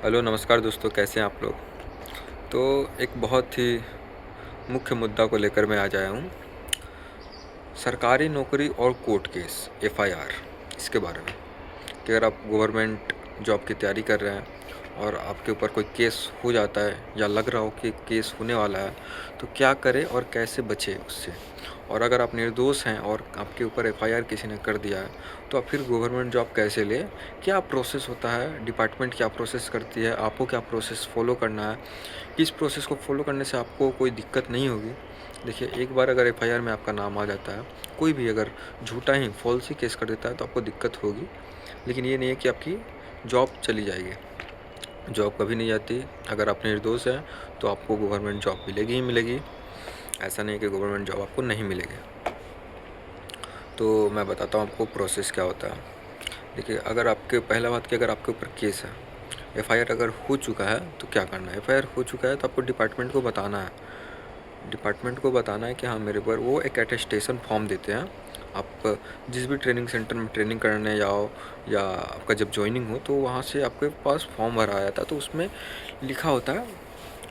Hello नमस्कार दोस्तों, कैसे हैं आप लोग। तो एक बहुत ही मुख्य मुद्दा को लेकर मैं आज आया हूँ। सरकारी नौकरी और कोर्ट केस एफआईआर, इसके बारे में कि अगर आप गवर्नमेंट जॉब की तैयारी कर रहे हैं और आपके ऊपर कोई केस हो जाता है या लग रहा हो कि केस होने वाला है, तो क्या करें और कैसे बचें उससे। और अगर आप निर्दोष हैं और आपके ऊपर एफआईआर किसी ने कर दिया है, तो आप फिर गवर्नमेंट जॉब कैसे लें, क्या प्रोसेस होता है, डिपार्टमेंट क्या प्रोसेस करती है, आपको क्या प्रोसेस फॉलो करना है, किस प्रोसेस को फॉलो करने से आपको कोई दिक्कत नहीं होगी। देखिए, एक बार अगर एफआईआर में आपका नाम आ जाता है, कोई भी अगर झूठा ही फॉल्स ही केस कर देता है, तो आपको दिक्कत होगी। लेकिन ये नहीं है कि आपकी जॉब चली जाएगी। जॉब कभी नहीं जाती। अगर आप निर्दोष हैं तो आपको गवर्नमेंट जॉब मिलेगी ही मिलेगी। ऐसा नहीं है कि गवर्नमेंट जॉब आपको नहीं मिलेगी। तो मैं बताता हूँ आपको प्रोसेस क्या होता है। देखिए, अगर आपके पहला बात कि अगर आपके ऊपर केस है, एफआईआर अगर हो चुका है तो क्या करना है। एफआईआर हो चुका है तो आपको डिपार्टमेंट को बताना है। डिपार्टमेंट को बताना है कि हाँ, मेरे ऊपर वो एक अटेस्टेशन फॉर्म देते हैं। आप जिस भी ट्रेनिंग सेंटर में ट्रेनिंग करने जाओ या आपका जब जॉइनिंग हो, तो वहाँ से आपके पास फॉर्म भरा आया था, तो उसमें लिखा होता है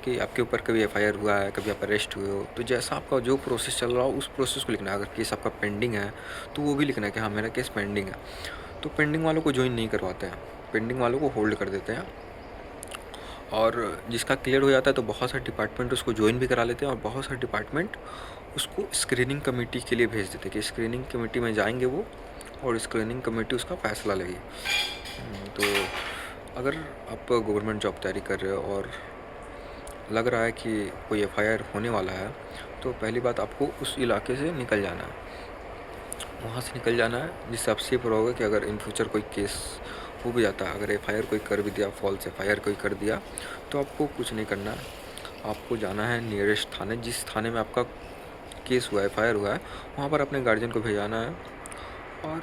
कि आपके ऊपर कभी एफआईआर हुआ है, कभी आप अरेस्ट हुए हो। तो जैसा आपका जो प्रोसेस चल रहा हो उस प्रोसेस को लिखना है। अगर केस आपका पेंडिंग है तो वो भी लिखना है कि हाँ, मेरा केस पेंडिंग है। तो पेंडिंग वालों को ज्वाइन नहीं करवाते हैं, पेंडिंग वालों को होल्ड कर देते हैं। और जिसका क्लियर हो जाता है तो बहुत सारे डिपार्टमेंट उसको ज्वाइन भी करा लेते हैं, और बहुत सारे डिपार्टमेंट उसको स्क्रीनिंग कमेटी के लिए भेज देते हैं कि स्क्रीनिंग कमेटी में जाएंगे वो, और स्क्रीनिंग कमेटी उसका फैसला लेगी। तो अगर आप गवर्नमेंट जॉब तैयारी कर रहे हो और लग रहा है कि कोई एफआईआर होने वाला है, तो पहली बात आपको उस इलाके से निकल जाना है। वहाँ से निकल जाना है जिससे आप सेफ रहोगे कि अगर इन फ्यूचर कोई केस हो भी जाता है, अगर एफआईआर कोई कर भी दिया, फॉल्स एफआईआर कोई कर दिया, तो आपको कुछ नहीं करना है। आपको जाना है नियरेस्ट थाने, जिस थाने में आपका केस हुआ है, एफआईआर हुआ है, वहाँ पर अपने गार्जियन को भेजाना है और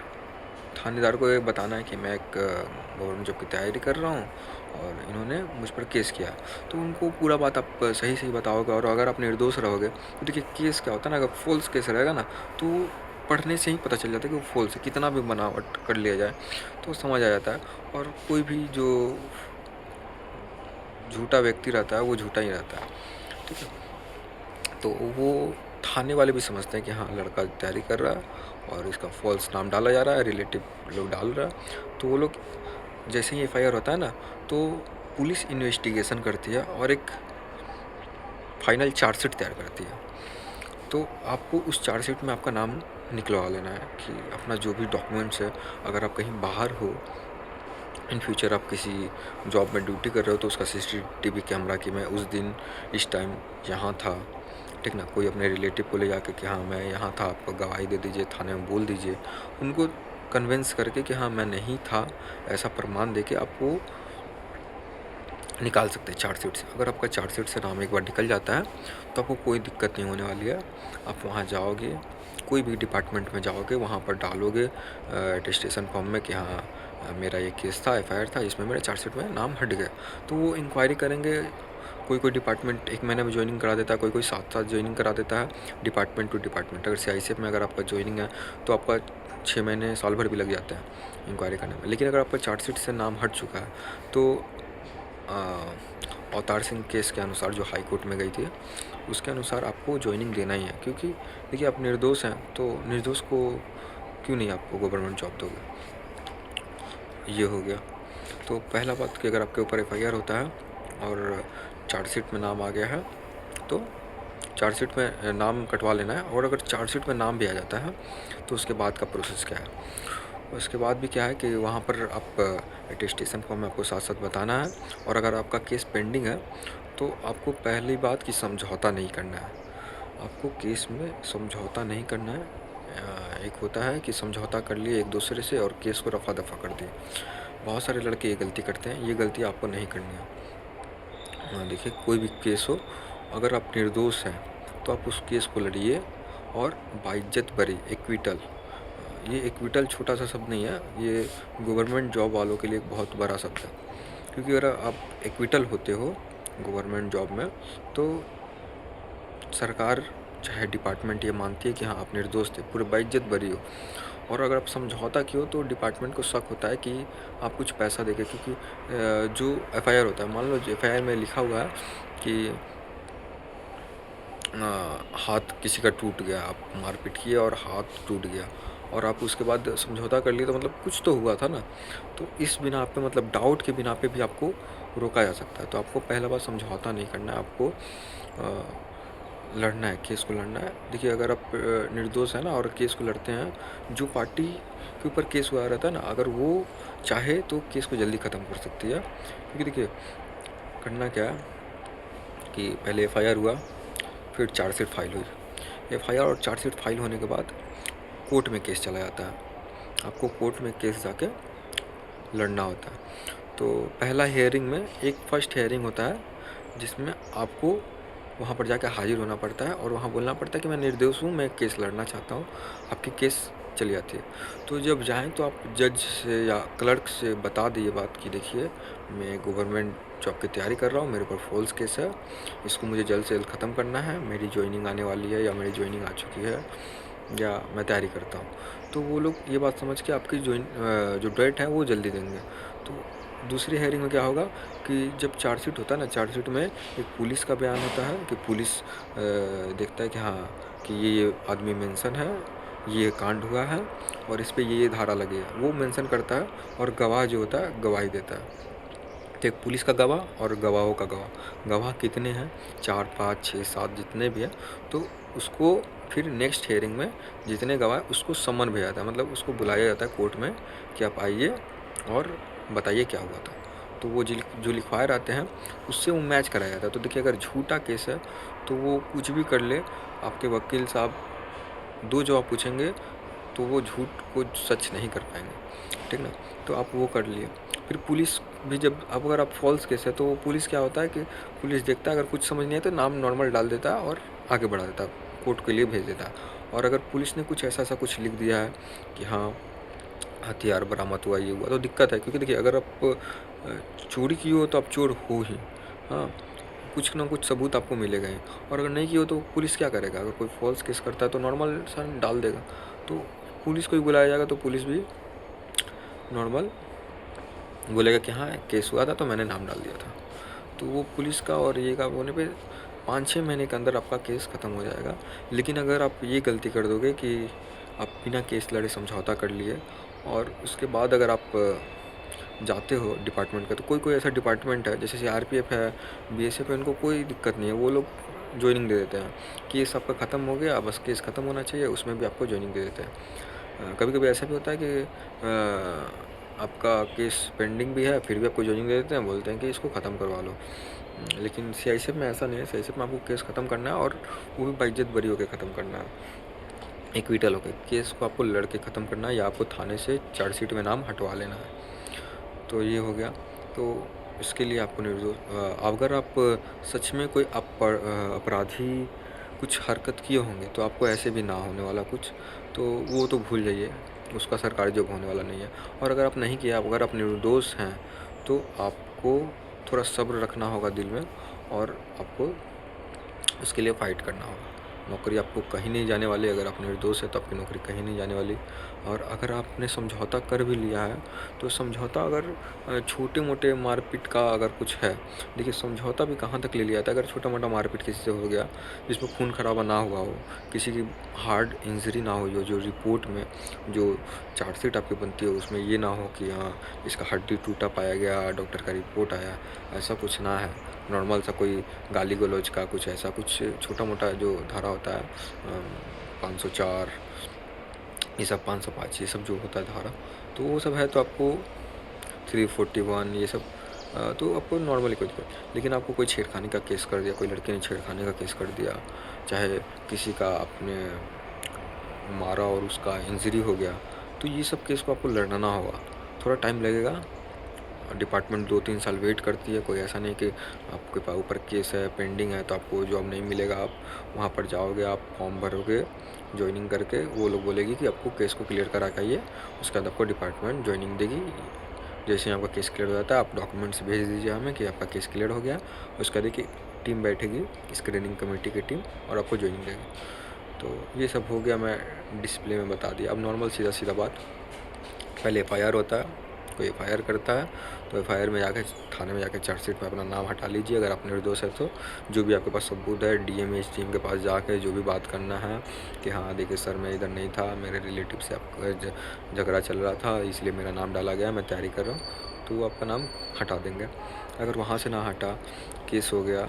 थानेदार को ये बताना है कि मैं एक गवर्नमेंट जॉब की तैयारी कर रहा हूँ और इन्होंने मुझ पर केस किया। तो उनको पूरा बात आप सही सही बताओगे। और अगर आप निर्दोष रहोगे तो देखिए, केस क्या होता है ना, अगर फॉल्स केस रहेगा ना, तो पढ़ने से ही पता चल जाता है कि वो फॉल्स है। कितना भी बनावट कर लिया जाए तो समझ आ जाता है। और कोई भी जो झूठा व्यक्ति रहता है वो झूठा ही रहता है, ठीक है। तो वो थाने वाले भी समझते हैं कि हाँ, लड़का तैयारी कर रहा है और इसका फॉल्स नाम डाला जा रहा है, रिलेटिव लोग डाल रहा है। तो वो लोग जैसे ही एफआईआर होता है ना, तो पुलिस इन्वेस्टिगेशन करती है और एक फाइनल चार्जशीट तैयार करती है। तो आपको उस चार्जशीट में आपका नाम निकलवा लेना है कि अपना जो भी डॉक्यूमेंट्स है, अगर आप कहीं बाहर हो, इन फ्यूचर आप किसी जॉब में ड्यूटी कर रहे हो, तो उसका सीसीटीवी कैमरा कि मैं उस दिन इस टाइम यहाँ था, ठीक ना। कोई अपने रिलेटिव को ले जाके कि हाँ, मैं यहाँ था, आप गवाही दे दीजिए, थाने में बोल दीजिए, उनको कन्विंस करके कि हाँ, मैं नहीं था, ऐसा प्रमाण देके आप वो निकाल सकते हैं चार्जशीट से। अगर आपका चार्जशीट से नाम एक बार निकल जाता है तो आपको कोई दिक्कत नहीं होने वाली है। आप वहाँ जाओगे, कोई भी डिपार्टमेंट में जाओगे, वहाँ पर डालोगे अटेस्टेशन फॉर्म में कि हाँ, मेरा ये केस था, एफआईआर था, इसमें मेरे चार्जशीट में नाम हट गया। तो वो इंक्वायरी करेंगे। कोई कोई डिपार्टमेंट 1 महीने में ज्वाइनिंग करा देता है, कोई कोई साथ साथ ज्वाइनिंग करा देता है, डिपार्टमेंट टू डिपार्टमेंट। अगर सीआईएसएफ में अगर आपका ज्वाइनिंग है तो आपका 6 महीने साल भर भी लग जाते हैं इंक्वायरी करने में। लेकिन अगर आपका चार्जशीट से नाम हट चुका है तो अवतार सिंह केस के अनुसार, जो हाई कोर्ट में गई थी, उसके अनुसार आपको ज्वाइनिंग देना ही है। क्योंकि देखिए, आप निर्दोष हैं तो निर्दोष को क्यों नहीं आपको गवर्नमेंट जॉब दोगे। ये हो गया। तो पहला बात कि अगर आपके ऊपर एफआईआर होता है और चार्जशीट में नाम आ गया है, तो चार्जशीट में नाम कटवा लेना है। और अगर चार्जशीट में नाम भी आ जाता है तो उसके बाद का प्रोसेस क्या है। उसके बाद भी क्या है कि वहाँ पर आप अटेस्टेशन फॉर्म में आपको साथ साथ बताना है। और अगर आपका केस पेंडिंग है तो आपको पहली बात कि समझौता नहीं करना है। आपको केस में समझौता नहीं करना है। एक होता है कि समझौता कर लिए एक दूसरे से और केस को रफा दफा कर दिए। बहुत सारे लड़के ये गलती करते हैं, ये गलती आपको नहीं करनी है। देखिए, कोई भी केस हो, अगर आप निर्दोष हैं तो आप उस केस को लड़िए और बाइज्जत बरी, एक्विटल। ये एक्विटल छोटा सा शब्द नहीं है, ये गवर्नमेंट जॉब वालों के लिए एक बहुत बड़ा शब्द है। क्योंकि अगर आप एक्विटल होते हो गवर्नमेंट जॉब में, तो सरकार चाहे डिपार्टमेंट ये मानती है कि हाँ, आप निर्दोष थे, पूरे बाइज्जत बरी हो। और अगर आप समझौता किए हो तो डिपार्टमेंट को शक होता है कि आप कुछ पैसा देके, क्योंकि जो एफआईआर होता है, मान लो एफआईआर में लिखा हुआ है कि हाथ किसी का टूट गया, आप मारपीट किए और हाथ टूट गया और आप उसके बाद समझौता कर लिए, तो मतलब कुछ तो हुआ था ना। तो इस बिना पे, मतलब डाउट के बिना पे भी आपको रोका जा सकता है। तो आपको पहला बार समझौता नहीं करना है, आपको लड़ना है, केस को लड़ना है। देखिए, अगर आप निर्दोष हैं ना और केस को लड़ते हैं, जो पार्टी के ऊपर केस हुआ रहता है ना, अगर वो चाहे तो केस को जल्दी ख़त्म कर सकती है। क्योंकि देखिए, करना क्या है कि पहले एफआईआर हुआ, फिर चार्जशीट फाइल हुई। एफआईआर और चार्जशीट फाइल होने के बाद कोर्ट में केस चला जाता है। आपको कोर्ट में केस जाके लड़ना होता है। तो पहला हियरिंग में एक फर्स्ट हियरिंग होता है, जिसमें आपको वहाँ पर जाकर हाजिर होना पड़ता है और वहाँ बोलना पड़ता है कि मैं निर्दोष हूँ, मैं केस लड़ना चाहता हूँ। आपकी केस चली जाती है। तो जब जाएँ तो आप जज से या क्लर्क से बता दीजिए बात कि देखिए, मैं गवर्नमेंट जॉब की तैयारी कर रहा हूँ, मेरे ऊपर फॉल्स केस है, इसको मुझे जल्द से जल्द ख़त्म करना है, मेरी जॉइनिंग आने वाली है या मेरी जॉइनिंग आ चुकी है या मैं तैयारी करता हूँ। तो वो लोग ये बात समझ के आपकी जो डेट है वो जल्दी देंगे। तो दूसरी हेयरिंग में क्या होगा कि जब चार्जशीट होता है ना, चार्जशीट में एक पुलिस का बयान होता है कि पुलिस देखता है कि हाँ, कि ये आदमी मेंशन है, ये कांड हुआ है और इस पे ये धारा लगी है, वो मेंशन करता है और गवाह जो होता है गवाही देता है। तो एक पुलिस का गवाह और गवाहों का गवाह, गवाह कितने हैं, 4, 5, 6, 7 जितने भी हैं, तो उसको फिर नेक्स्ट हियरिंग में जितने गवाह उसको समन भेजा जाता है, मतलब उसको बुलाया जाता है कोर्ट में कि आप आइए और बताइए क्या हुआ था। तो वो जो लिखवाए रहते हैं उससे वो मैच कराया जाता है। तो देखिए, अगर झूठा केस है तो वो कुछ भी कर ले, आपके वकील साहब 2 जवाब पूछेंगे तो वो झूठ को सच नहीं कर पाएंगे, ठीक ना। तो आप वो कर लिए। फिर पुलिस भी, जब अब अगर आप फॉल्स केस है तो पुलिस क्या होता है कि पुलिस देखता है, अगर कुछ समझ नहीं है तो नाम नॉर्मल डाल देता है और आगे बढ़ा देता है, कोर्ट के लिए भेज देता है। और अगर पुलिस ने कुछ ऐसा कुछ लिख दिया है कि हाँ, हथियार बरामद हुआ, ये हुआ, तो दिक्कत है। क्योंकि देखिए, अगर आप चोरी की हो तो आप चोर हो ही, हाँ, कुछ ना कुछ सबूत आपको मिलेगा ही। और अगर नहीं की हो तो पुलिस क्या करेगा, अगर कोई फॉल्स केस करता है तो नॉर्मल सा डाल देगा। तो पुलिस को ही बुलाया जाएगा तो पुलिस भी नॉर्मल बोलेगा कि हाँ, केस हुआ था तो मैंने नाम डाल दिया था। तो वो पुलिस का और ये का होने पे 5-6 महीने के अंदर आपका केस ख़त्म हो जाएगा। लेकिन अगर आप ये गलती कर दोगे कि आप बिना केस लड़े समझौता कर लिए और उसके बाद अगर आप जाते हो डिपार्टमेंट का, तो कोई ऐसा डिपार्टमेंट है जैसे सीआरपीएफ है, बीएसएफ है, इनको कोई दिक्कत नहीं है, वो लोग ज्वाइनिंग दे देते हैं। केस आपका ख़त्म हो गया, बस केस ख़त्म होना चाहिए, उसमें भी आपको ज्वाइनिंग दे देते हैं। कभी कभी ऐसा भी होता है कि आपका केस पेंडिंग भी है, फिर भी आपको ज्वाइनिंग दे देते हैं, बोलते हैं कि इसको ख़त्म करवा लो। लेकिन सीआईएसएफ में ऐसा नहीं है। सीआईएसएफ में आपको केस ख़त्म करना है और वो भी बाइज्जत बरी होकर ख़त्म करना है, इक्विटल होकर। केस को आपको लड़के ख़त्म करना है या आपको थाने से चार्जशीट में नाम हटवा लेना है। तो ये हो गया। तो इसके लिए आपको अगर आप सच में कोई अपराधी कुछ हरकत किए होंगे तो आपको ऐसे भी ना होने वाला कुछ, तो वो तो भूल जाइए, उसका सरकारी जॉब होने वाला नहीं है। और अगर आप नहीं किया, अगर आप निर्दोष हैं तो आपको थोड़ा सब्र रखना होगा दिल में और आपको उसके लिए फ़ाइट करना होगा। नौकरी आपको कहीं नहीं जाने वाली, अगर आप निर्दोष है तो आपकी नौकरी कहीं नहीं जाने वाली। और अगर आपने समझौता कर भी लिया है तो समझौता अगर छोटे मोटे मारपीट का अगर कुछ है, देखिए समझौता भी कहाँ तक ले लिया था। अगर छोटा मोटा मारपीट किसी से हो गया जिसमें खून खराबा ना हुआ हो, किसी की हार्ड इंजरी ना हुई हो, जो रिपोर्ट में जो चार्जशीट आपकी बनती है उसमें ये ना हो कि हाँ, इसका हड्डी टूटा पाया गया, डॉक्टर का रिपोर्ट आया, ऐसा कुछ ना है। नॉर्मल सा कोई गाली गलौज का कुछ ऐसा कुछ छोटा मोटा जो धारा होता है, 504 ये सब, 505 ये सब जो होता है धारा, तो वो सब है। तो आपको 341 ये सब, तो आपको नॉर्मली कोई दिक्कत। लेकिन आपको कोई छेड़खानी का केस कर दिया, कोई लड़के ने छेड़खानी का केस कर दिया, चाहे किसी का आपने मारा और उसका इंजरी हो गया, तो ये सब केस को आपको लड़ना होगा। थोड़ा टाइम लगेगा, डिपार्टमेंट 2-3 साल वेट करती है। कोई ऐसा नहीं कि आपके पास ऊपर केस है, पेंडिंग है तो आपको जॉब नहीं मिलेगा। आप वहाँ पर जाओगे, आप फॉर्म भरोगे, ज्वाइनिंग करके वो लोग बोलेगी कि आपको केस को क्लियर करा के आइए, उसके बाद आपको डिपार्टमेंट ज्वाइनिंग देगी। जैसे ही आपका केस क्लियर हो जाता है, आप डॉक्यूमेंट्स भेज दीजिए हमें कि आपका केस क्लियर हो गया। उसके बाद देखिए टीम बैठेगी, स्क्रीनिंग कमेटी की टीम, और आपको ज्वाइनिंग देगी। तो ये सब हो गया, मैं डिस्प्ले में बता दिया। अब नॉर्मल सीधा-सीधा बात, पहले एफआईआर होता है, कोई एफआईआर करता है तो एफआईआर में जाके थाने में जाके चार्जशीट में अपना नाम हटा लीजिए। अगर आप निर्दोष है तो जो भी आपके पास सबूत है डीएम एसडीएम के पास जाके जो भी बात करना है कि हाँ देखिए सर मैं इधर नहीं था, मेरे रिलेटिव से आपका झगड़ा चल रहा था इसलिए मेरा नाम डाला गया, मैं तैयारी कर रहा हूँ, तो वो आपका नाम हटा देंगे। अगर वहाँ से ना हटा, केस हो गया,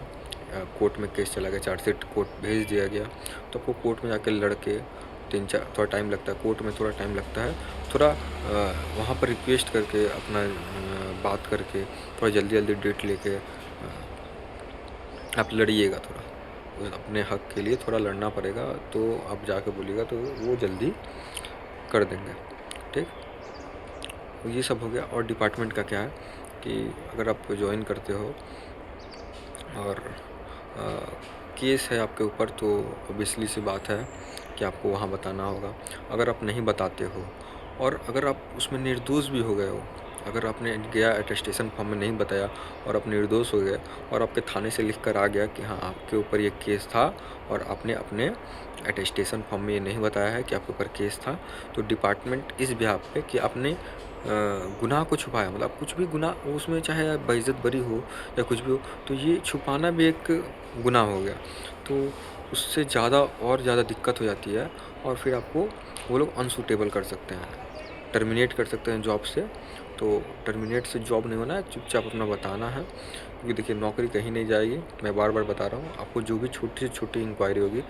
कोर्ट में केस चला गया, चार्जशीट कोर्ट भेज दिया गया, तो आपको कोर्ट में जाके लड़के 3-4 थोड़ा टाइम लगता है, कोर्ट में थोड़ा टाइम लगता है, थोड़ा वहाँ पर रिक्वेस्ट करके अपना बात करके थोड़ा जल्दी डेट लेके आप लड़िएगा, थोड़ा अपने हक के लिए थोड़ा लड़ना पड़ेगा, तो आप जाके बोलिएगा तो वो जल्दी कर देंगे। ठीक, तो ये सब हो गया। और डिपार्टमेंट का क्या है कि अगर आप ज्वाइन करते हो और केस है आपके ऊपर, तो ऑब्वियसली सी बात है कि आपको वहाँ बताना होगा। अगर आप नहीं बताते हो और अगर आप उसमें निर्दोष भी हो गए हो, अगर आपने गया अटेस्टेशन फॉर्म में नहीं बताया और आप निर्दोष हो गए और आपके थाने से लिख कर आ गया कि हाँ आपके ऊपर ये केस था और आपने अपने अटेस्टेशन फॉर्म में ये नहीं बताया है कि आपके ऊपर केस था, तो डिपार्टमेंट इस बिहाफ पे कि आपने गुनाह को छुपाया, मतलब कुछ भी गुनाह उसमें चाहे बेइज्जत बरी हो या कुछ भी हो, तो ये छुपाना भी एक गुनाह हो गया, तो उससे ज़्यादा और ज़्यादा दिक्कत हो जाती है और फिर आपको वो लोग अनसूटेबल कर सकते हैं, टर्मिनेट कर सकते हैं जॉब से। तो टर्मिनेट से जॉब नहीं होना है, चुपचाप अपना बताना है, क्योंकि देखिए नौकरी कहीं नहीं जाएगी। मैं बार-बार बता रहा हूँ, आपको जो भी छोटी से छोटी इंक्वायरी होगी,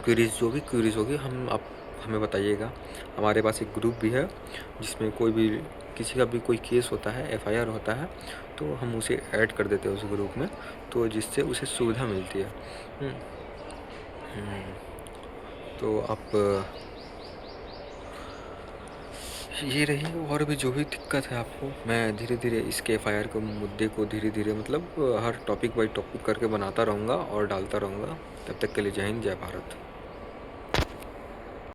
क्वेरीज़ जो भी क्वेरीज़ होगी आप हमें बताइएगा। हमारे पास एक ग्रुप भी है जिसमें कोई भी किसी का भी कोई केस होता है, एफआईआर होता है, तो हम उसे ऐड कर देते हैं उस ग्रुप में, तो जिससे उसे सुविधा मिलती है। हुँ, हुँ, तो आप ये रही, और भी जो भी दिक्कत है आपको, मैं धीरे-धीरे इसके एफआईआर के मुद्दे को धीरे-धीरे मतलब हर टॉपिक बाय टॉपिक करके बनाता रहूँगा और डालता रहूँगा। तब तक के लिए जय हिंद, जय भारत।